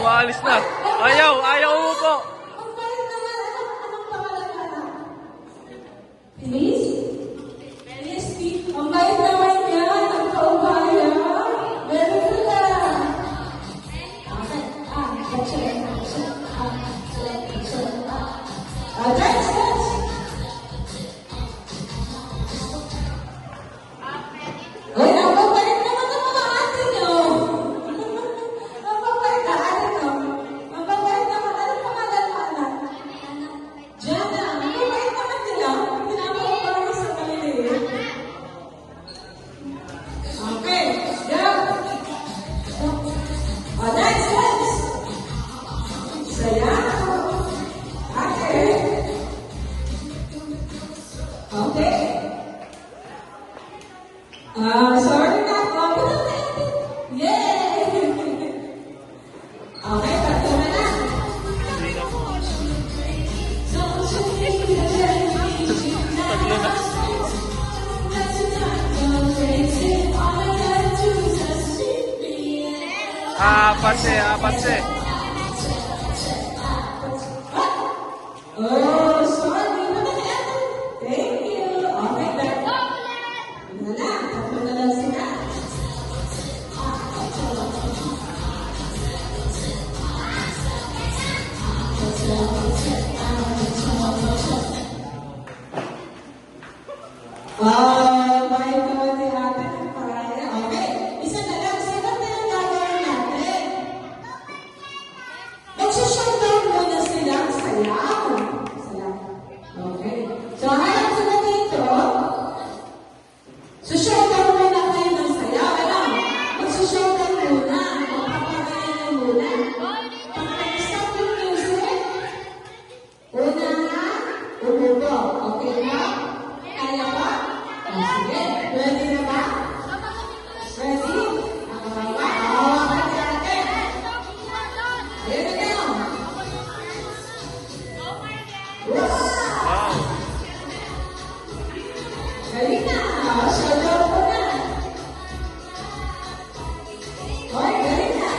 Umalis na. Ayaw umupo. Please? Yes, ang bait naman yan. Ang kaubayan. Meron ko na. Dance. Ay, napapait naman ang mga ate nyo. Napapait na, ano nyo? Napapait naman. Anong pangalan mo, anak? Jana. Napapait naman nila. Pinapakapara sa kanila. Okay. Go. Dance. Sayaw. Okay. Okay. Sorry na. Yay! Okay, tatlo na na. Tatlo na. Apat si. Oh, sorry. Thank you. Okay, tatlo na na. Tatlo na lang sila. My God, si ate ng paraya. Okay, isa na lang. Sino na lang gagawin natin? Magsha-showdown muna sila. Sayaw. Okay. So, harap sila dito. So, showdown muna kayo ng sayaw. Alam, magsha-showdown muna. Magpapagayin muna. Pag-stop yung music, una nga, umubo. Okay na? Kaya ba? Sige. Ready na ba? Ready? Nakakaba? Pati ate. Ayan na kayo. Wow! Galing na. Showdown ko na. Hoy, galing na.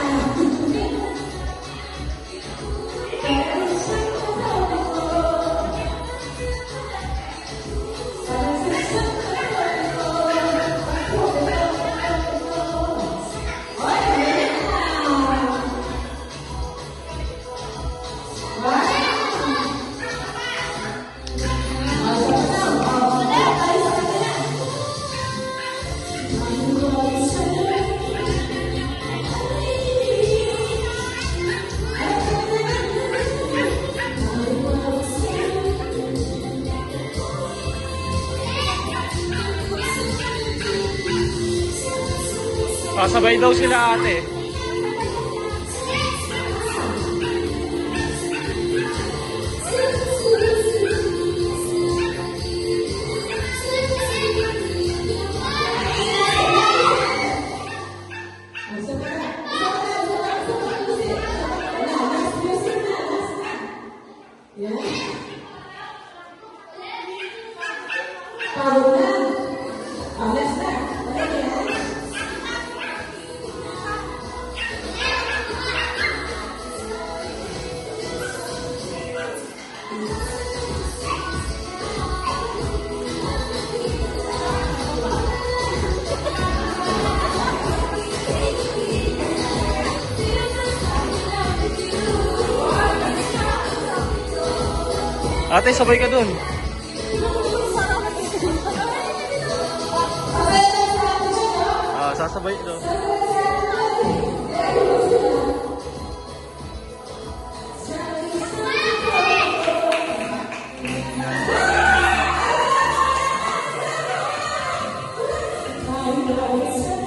Sabay daw sila ate. Ate, sabay ka dun. Sasabay daw. Wow.